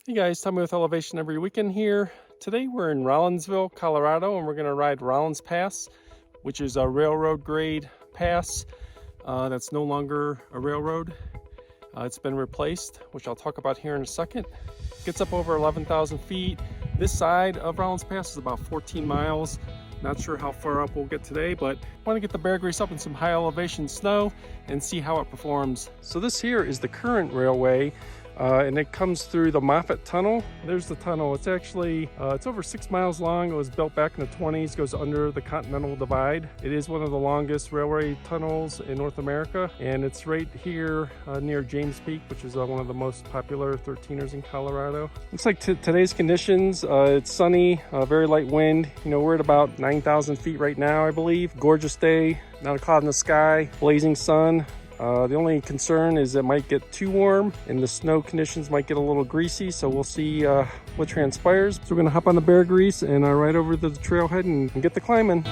Hey guys, Tommy with Elevation every weekend here. Today we're in Rollinsville, Colorado, and we're going to ride Rollins Pass, which is a railroad grade pass that's no longer a railroad. It's been replaced, which I'll talk about here in a second. Gets up over 11,000 feet. This side of Rollins Pass is about 14 miles. Not sure how far up we'll get today, but I want to get the Beargrease up in some high elevation snow and see how it performs. So this here is the current railway. And it comes through the Moffat Tunnel. There's the tunnel. It's actually, it's over 6 miles long. It was built back in the 20s, goes under the Continental Divide. It is one of the longest railway tunnels in North America. And it's right here near James Peak, which is one of the most popular 13ers in Colorado. Looks like today's conditions, it's sunny, very light wind. You know, we're at about 9,000 feet right now, I believe. Gorgeous day, not a cloud in the sky, blazing sun. The only concern is it might get too warm and the snow conditions might get a little greasy, so we'll see what transpires. So we're gonna hop on the Beargrease and ride over to the trailhead and get the climbing.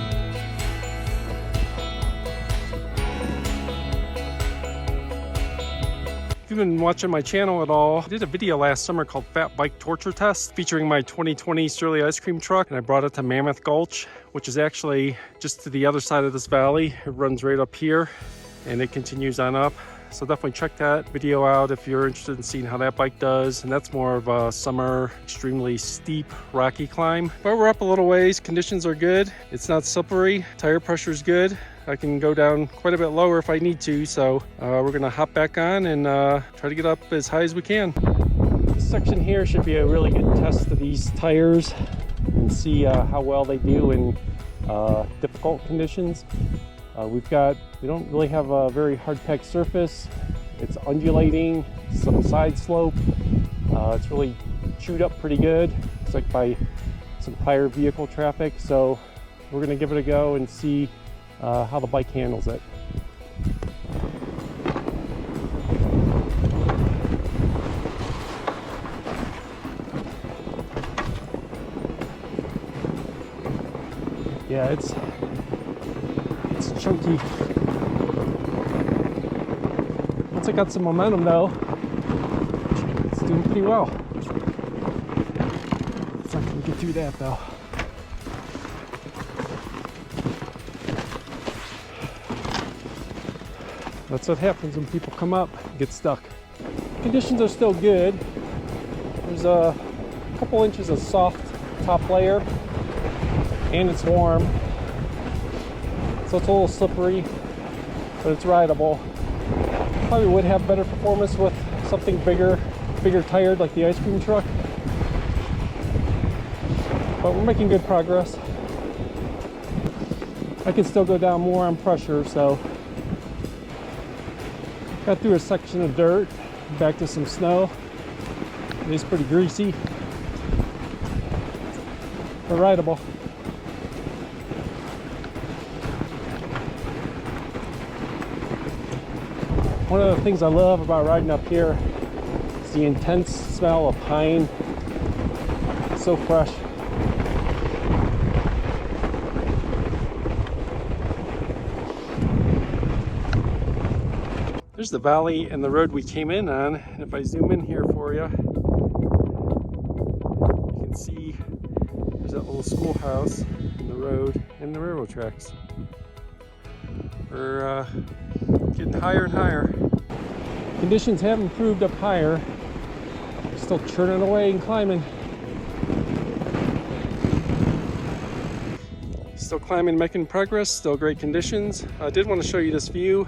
If you've been watching my channel at all, I did a video last summer called Fat Bike Torture Test featuring my 2020 Surly ice cream truck, and I brought it to Mammoth Gulch, which is actually just to the other side of this valley. It runs right up here and it continues on up. So definitely check that video out if you're interested in seeing how that bike does. And that's more of a summer, extremely steep, rocky climb. But we're up a little ways, conditions are good. It's not slippery, tire pressure is good. I can go down quite a bit lower if I need to. So we're gonna hop back on and try to get up as high as we can. This section here should be a really good test of these tires and see how well they do in difficult conditions. We don't really have a very hard-packed surface. It's undulating, some side slope. It's really chewed up pretty good. It's like by some prior vehicle traffic. So we're gonna give it a go and see how the bike handles it. Yeah, it's chunky. Once I got some momentum though, it's doing pretty well. It's not gonna get through that though. That's what happens when people come up and get stuck. Conditions are still good. There's a couple inches of soft top layer and it's warm. So it's a little slippery, but it's rideable. Probably would have better performance with something bigger tired like the ice cream truck. But we're making good progress. I can still go down more on pressure, so got through a section of dirt, back to some snow. It is pretty greasy, but rideable. One of the things I love about riding up here is the intense smell of pine. It's so fresh. There's the valley and the road we came in on. And if I zoom in here for you, you can see there's that little schoolhouse and the road and the railroad tracks. We're getting higher and higher. Conditions have improved up higher. Still churning away and climbing. Still climbing, making progress, still great conditions. I did want to show you this view.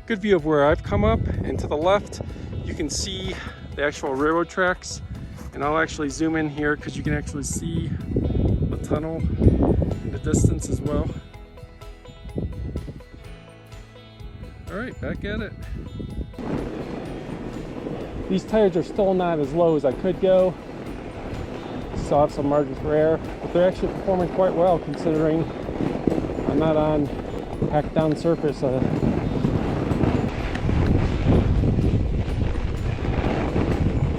Good view of where I've come up, and to the left you can see the actual railroad tracks. And I'll actually zoom in here because you can actually see the tunnel in the distance as well. All right, back at it. These tires are still not as low as I could go. Still have some margin for error, but they're actually performing quite well considering I'm not on packed down surface.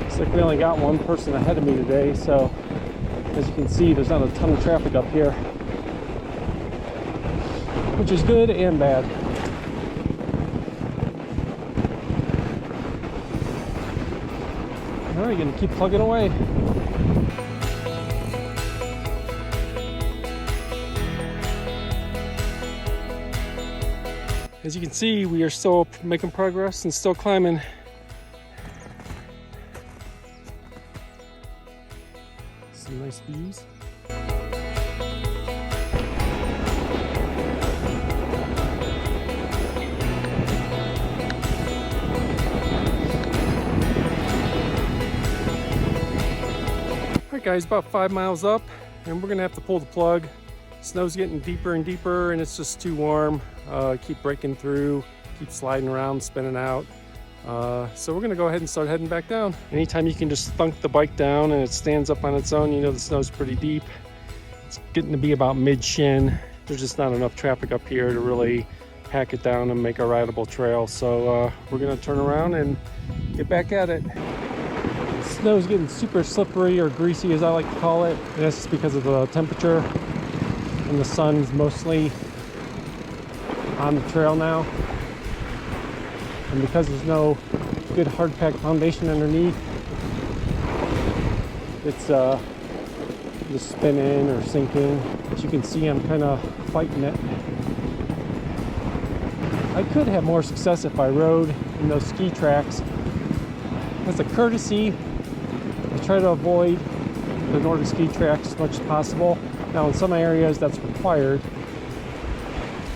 Looks like we only got one person ahead of me today, so as you can see, there's not a ton of traffic up here, which is good and bad. All right, gonna keep plugging away. As you can see, we are still making progress and still climbing. Some nice views. Alright guys, about 5 miles up and we're gonna have to pull the plug. Snow's getting deeper and deeper and it's just too warm. Keep breaking through, keep sliding around, spinning out. So we're gonna go ahead and start heading back down. Anytime you can just thunk the bike down and it stands up on its own, you know the snow's pretty deep. It's getting to be about mid-shin. There's just not enough traffic up here to really hack it down and make a rideable trail. So we're gonna turn around and get back at it. Snow's getting super slippery, or greasy as I like to call it. And that's just because of the temperature, and the sun's mostly on the trail now. And because there's no good hard packed foundation underneath, it's just spinning or sinking. As you can see, I'm kind of fighting it. I could have more success if I rode in those ski tracks. As a courtesy, I try to avoid the Nordic ski tracks as much as possible. Now in some areas that's required.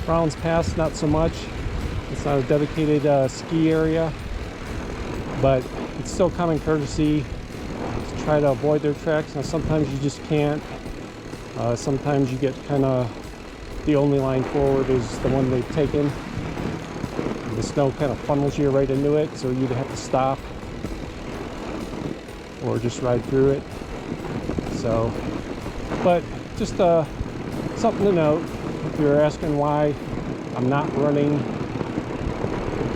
Rollins Pass, not so much. It's not a dedicated ski area, but it's still common courtesy to try to avoid their tracks. Now sometimes you just can't. Sometimes you get kind of the only line forward is the one they've taken. The snow kind of funnels you right into it, so you either have to stop or just ride through it. So, but just something to note if you're asking why I'm not running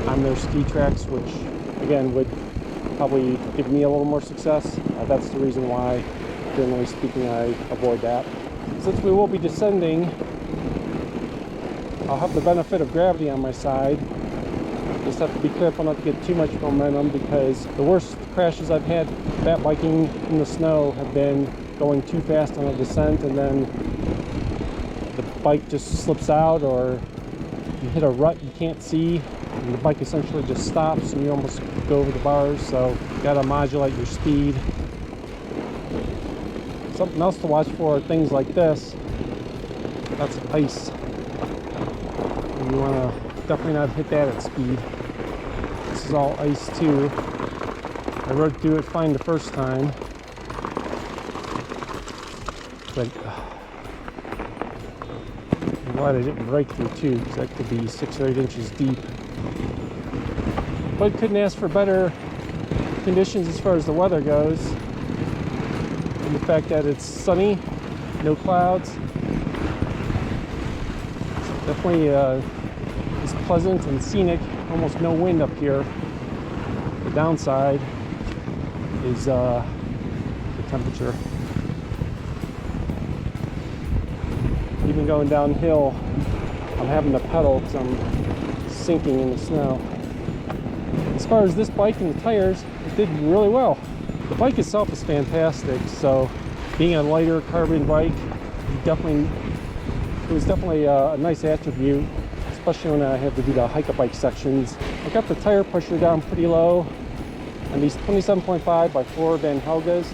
on their ski tracks, which again would probably give me a little more success. That's the reason why, generally speaking, I avoid that. Since we will be descending, I'll have the benefit of gravity on my side. Just have to be careful not to get too much momentum, because the worst crashes I've had fat biking in the snow have been going too fast on a descent and then the bike just slips out, or you hit a rut you can't see and the bike essentially just stops and you almost go over the bars. So you gotta modulate your speed. Something else to watch for are things like this. That's ice. And you want to definitely not hit that at speed. This is all ice too. I rode through it fine the first time, but I'm glad I didn't break through too, because that could be 6 or 8 inches deep. But couldn't ask for better conditions as far as the weather goes. And the fact that it's sunny, no clouds, it's definitely is pleasant and scenic. Almost no wind up here. The downside is the temperature. Even going downhill, I'm having to pedal because I'm sinking in the snow. As far as this bike and the tires, it did really well. The bike itself is fantastic, so being a lighter carbon bike, it was definitely a nice attribute, especially when I have to do the hike-a-bike sections. I got the tire pressure down pretty low on these 27.5 by 4 Van Helgas.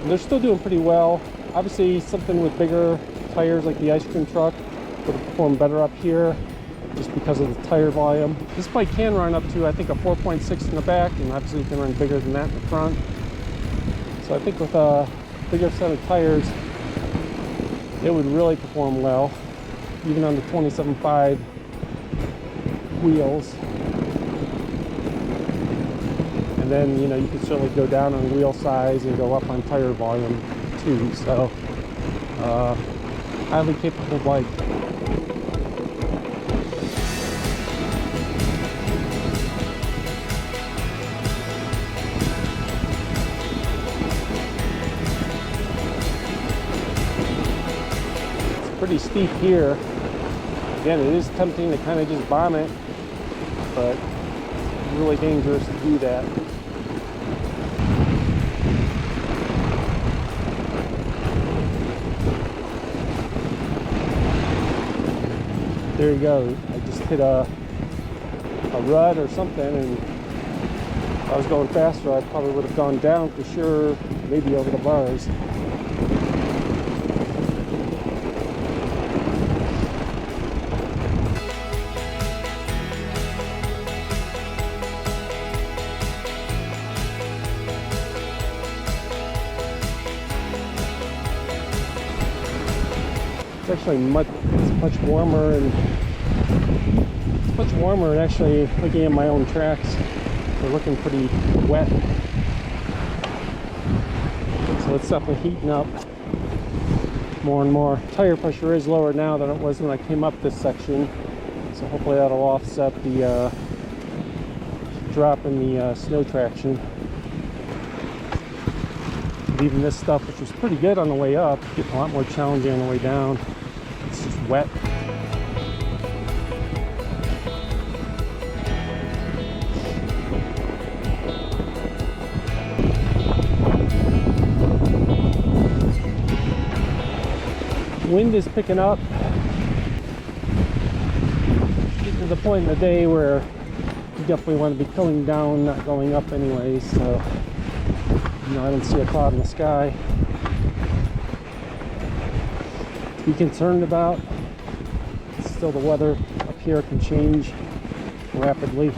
And they're still doing pretty well. Obviously, something with bigger tires like the ice cream truck would perform better up here just because of the tire volume. This bike can run up to, I think, a 4.6 in the back, and obviously you can run bigger than that in the front. So I think with a bigger set of tires, it would really perform well, even on the 27.5 wheels. And then, you know, you can certainly go down on wheel size and go up on tire volume too. So, highly capable bike. It's pretty steep here. Again, it is tempting to kind of just bomb it, but it's really dangerous to do that. there you go. I just hit a rut or something, and if I was going faster, I probably would have gone down for sure, maybe over the bars. It's actually much warmer, and it's much warmer, and actually looking at my own tracks, they're looking pretty wet. So it's definitely heating up more and more. Tire pressure is lower now than it was when I came up this section, so hopefully that'll offset the drop in the snow traction. Leaving this stuff, which was pretty good on the way up, getting a lot more challenging on the way down. It's just wet. Wind is picking up. Getting to the point in the day where you definitely want to be cooling down, not going up anyways. So, you know, I don't see a cloud in the sky to be concerned about. Still, the weather up here can change rapidly.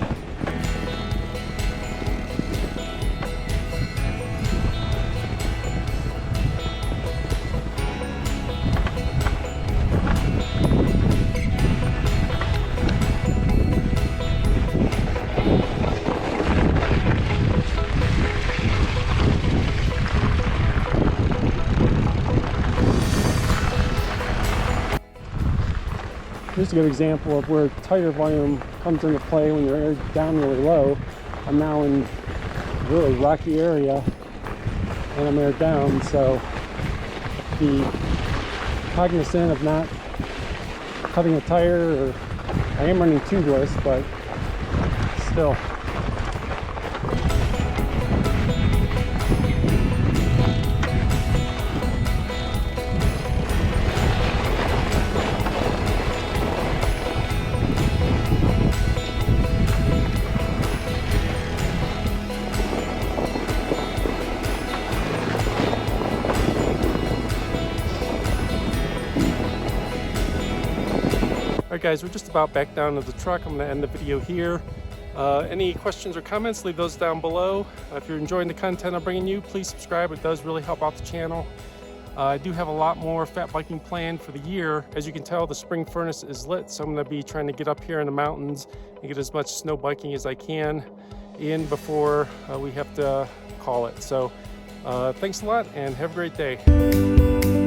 Here's a good example of where tire volume comes into play when you're down really low. I'm now in a really rocky area and I'm aired down, so be cognizant of not cutting a tire. Or I am running tubeless, but still. Alright guys, we're just about back down to the truck. I'm going to end the video here. Any questions or comments, leave those down below. If you're enjoying the content I'm bringing you, please subscribe. It does really help out the channel. I do have a lot more fat biking planned for the year. As you can tell, the spring furnace is lit, so I'm going to be trying to get up here in the mountains and get as much snow biking as I can in before we have to call it. So thanks a lot and have a great day.